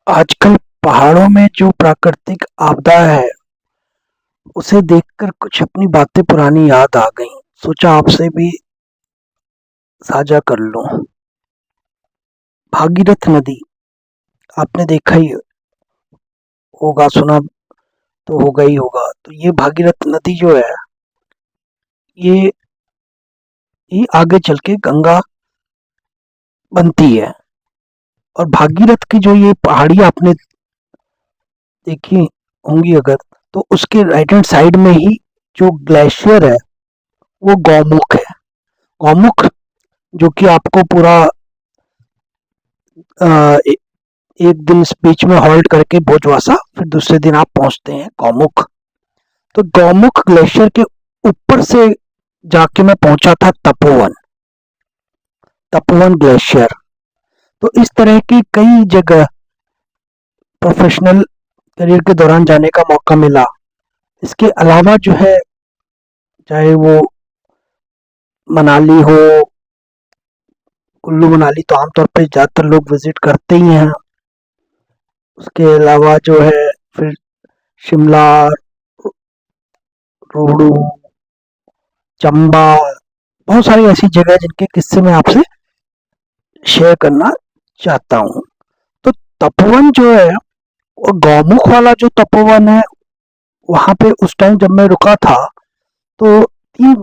आजकल पहाड़ों में जो प्राकृतिक आपदा है, उसे देखकर कुछ अपनी बातें पुरानी याद आ गईं। सोचा आपसे भी साझा कर लूं। भागीरथ नदी आपने देखा ही होगा, सुना तो होगा ही होगा। तो ये भागीरथ नदी जो है, ये ये आगे चल के गंगा बनती है। और भागीरथ की जो ये पहाड़ी आपने देखी होंगी अगर, तो उसके राइट हैंड साइड में ही जो ग्लेशियर है, वो गौमुख है। गौमुख जो कि आपको पूरा अ, ए, एक दिन इस बीच में हॉल्ट करके भोजवासा, फिर दूसरे दिन आप पहुंचते हैं गौमुख। तो गौमुख ग्लेशियर के ऊपर से जाके मैं पहुंचा था तपोवन, तपोवन ग्लेशियर। तो इस तरह की कई जगह प्रोफेशनल करियर के दौरान जाने का मौका मिला। इसके अलावा जो है, चाहे वो मनाली हो, कुल्लू मनाली तो आमतौर पे ज़्यादातर लोग विजिट करते ही हैं। उसके अलावा जो है फिर शिमला, रोहड़ू, चंबा, बहुत सारी ऐसी जगह है जिनके किस्से मैं आपसे शेयर करना चाहता हूँ। तो तपोवन जो है, वो गौमुख वाला जो तपोवन है, वहाँ पे उस टाइम जब मैं रुका था, तो तीन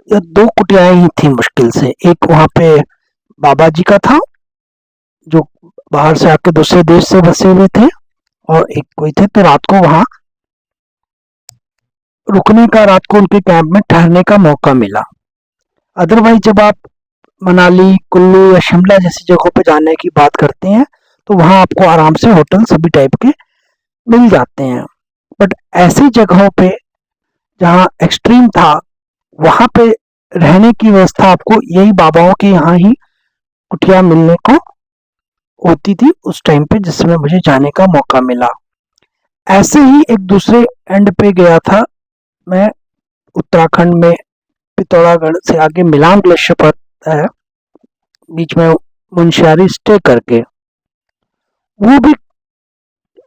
या दो कुटियाएं ही थी मुश्किल से। एक वहाँ पे बाबा जी का था, जो बाहर से आके दूसरे देश से बसे हुए थे, और एक कोई थे। तो रात को वहाँ रुकने का, रात को उनके कैंप में ठहरने का मौका मिला। अदरवाइज जब आप मनाली, कुल्लू या शिमला जैसी जगहों पे जाने की बात करते हैं, तो वहाँ आपको आराम से होटल सभी टाइप के मिल जाते हैं। बट ऐसी जगहों पे जहाँ एक्सट्रीम था, वहाँ पे रहने की व्यवस्था आपको यही बाबाओं के यहाँ ही कुटिया मिलने को होती थी उस टाइम पे, जिसमें मुझे जाने का मौका मिला। ऐसे ही एक दूसरे एंड पे गया था मैं, उत्तराखंड में पिथौरागढ़ से आगे मिलान ग्लेशियर पड़ता है, बीच में मुंशियारी स्टे करके। वो भी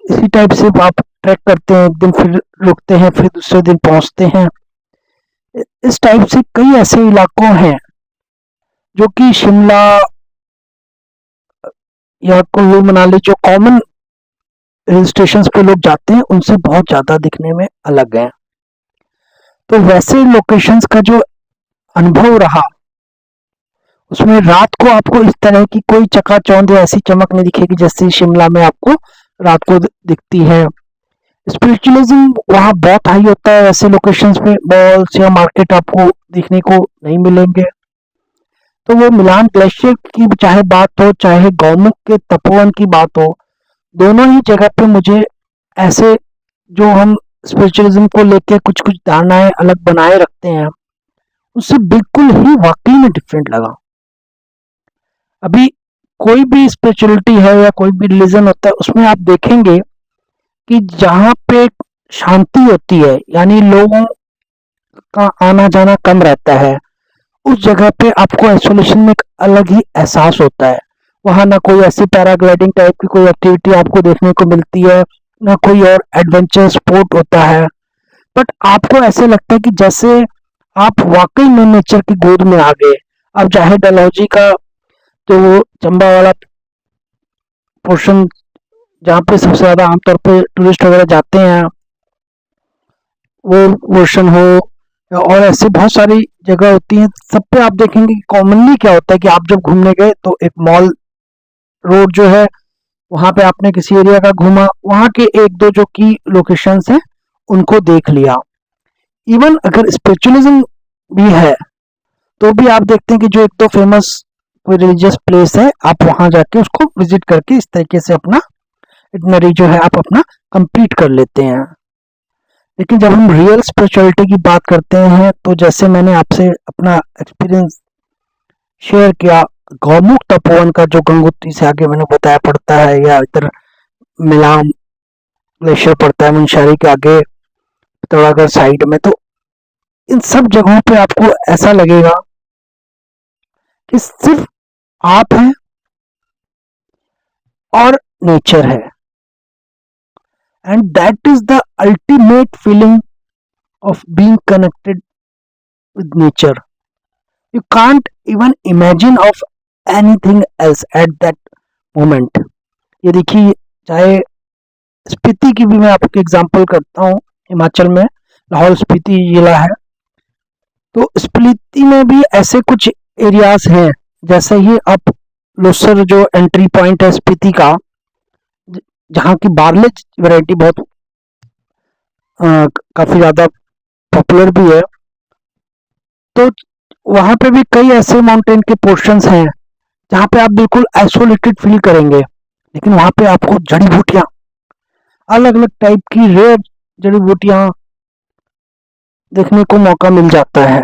इसी टाइप से आप ट्रैक करते हैं, एक दिन फिर रुकते हैं, फिर दूसरे दिन पहुंचते हैं। इस टाइप से कई ऐसे इलाकों हैं जो कि शिमला या कुल्लू मनाली जो कॉमन हिल स्टेशन पे लोग जाते हैं, उनसे बहुत ज्यादा दिखने में अलग है। तो वैसे लोकेशंस का जो अनुभव रहा, उसमें रात को आपको इस तरह की कोई चकाचौंध या ऐसी चमक नहीं दिखेगी जैसे शिमला में आपको रात को दिखती है। स्पिरिचुअलिज्म वहाँ बहुत हाई होता है। ऐसे लोकेशंस में मॉल्स या मार्केट आपको देखने को नहीं मिलेंगे। तो वो मिलान ग्लेशियर की चाहे बात हो, चाहे गौमुख के तपोवन की बात हो, दोनों ही जगह पे मुझे ऐसे, जो हम स्पिरिचुअलिज्म को लेके कुछ कुछ धारणाएं अलग बनाए रखते हैं, उससे बिल्कुल ही वाकई में डिफरेंट लगा। अभी कोई भी स्पिरिचुअलिटी है या कोई भी रिलीजन होता है, उसमें आप देखेंगे कि जहाँ पे शांति होती है, यानी लोगों का आना जाना कम रहता है, उस जगह पे आपको आइसोलेशन में एक अलग ही एहसास होता है। वहाँ ना कोई ऐसी पैराग्लाइडिंग टाइप की कोई एक्टिविटी आपको देखने को मिलती है, ना कोई और एडवेंचर स्पोर्ट होता है। बट आपको ऐसे लगता है कि जैसे आप वाकई में नेचर की गोद में आ गए। अब चाहे डलहौजी का जो वो चंबा वाला पोर्शन, जहाँ पे सबसे ज्यादा आमतौर पे टूरिस्ट वगैरह जाते हैं, वो पोर्शन हो, और ऐसे बहुत सारी जगह होती हैं, सब पे आप देखेंगे कि कॉमनली क्या होता है कि आप जब घूमने गए तो एक मॉल रोड जो है, वहां पे आपने किसी एरिया का घूमा, वहां के एक दो जो की लोकेशंस हैं उनको देख लिया। इवन अगर स्पिरिचुअलिज्म भी है, तो भी आप देखते हैं कि जो एक दो फेमस कोई रिलीजियस प्लेस है, आप वहां जाके उसको विजिट करके इस तरीके से अपना इटनरी जो है आप अपना कंप्लीट कर लेते हैं। लेकिन जब हम रियल स्पिरिचुअलिटी की बात करते हैं, तो जैसे मैंने आपसे अपना एक्सपीरियंस शेयर किया, गौमुख तपोवन का जो गंगोत्री से आगे मैंने बताया पड़ता है, या इधर मिलान ग्लेशियर पड़ता है मुंशियारी के आगे पिथौरागढ़ साइड में, तो इन सब जगहों पे आपको ऐसा लगेगा कि सिर्फ आप हैं और नेचर है, and that is the ultimate feeling of being connected with nature. You can't even imagine of anything else at that moment. ये देखिए, चाहे स्पीति की भी मैं आपको एग्जांपल करता हूँ. हिमाचल में लाहौल स्पीति जिला है, तो स्पीति में भी ऐसे कुछ एरियाज हैं. जैसे ही आप लोसर जो एंट्री पॉइंट है स्पीति का, जहाँ की बारले वैरायटी बहुत काफी ज्यादा पॉपुलर भी है, तो वहां पे भी कई ऐसे माउंटेन के पोर्शंस हैं जहाँ पे आप बिल्कुल आइसोलेटेड फील करेंगे, लेकिन वहां पे आपको जड़ी बूटियां, अलग अलग टाइप की रेयर जड़ी बूटियां देखने को मौका मिल जाता है.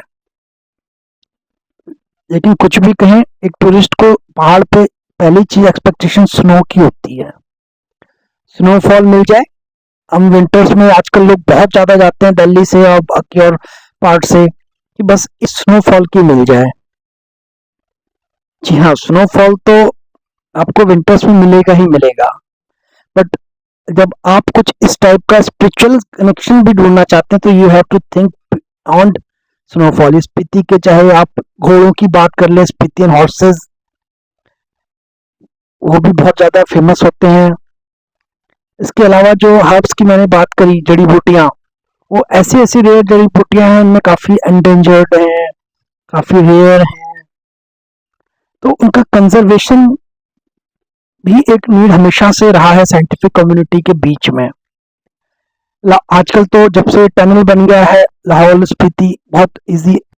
लेकिन कुछ भी कहें, एक टूरिस्ट को पहाड़ पे पहली चीज एक्सपेक्टेशन स्नो की होती है. स्नोफॉल मिल जाए. हम विंटर्स में आजकल लोग बहुत ज्यादा जाते हैं दिल्ली से और बाकी और पार्ट से, कि बस इस स्नोफॉल की मिल जाए. जी हाँ, स्नोफॉल तो आपको विंटर्स में मिलेगा ही मिलेगा, बट जब आप कुछ इस टाइप का स्पिरिचुअल कनेक्शन भी ढूंढना चाहते हैं तो you have to think beyond snowfall. Spiti के चाहे आप घोड़ों की बात कर ले, स्पीतियन हॉर्सेस, वो भी बहुत ज्यादा फेमस होते हैं. इसके अलावा जो हर्ब्स की मैंने बात करी, जड़ी बूटियां, वो ऐसी ऐसी रेयर जड़ी बूटियां हैं, उनमें काफी एंडेंजर्ड हैं, काफी रेयर हैं, तो उनका कंजर्वेशन भी एक नीड हमेशा से रहा है साइंटिफिक कम्युनिटी के बीच में. आजकल तो जब से टनल बन गया है, लाहौल स्पीति बहुत इजी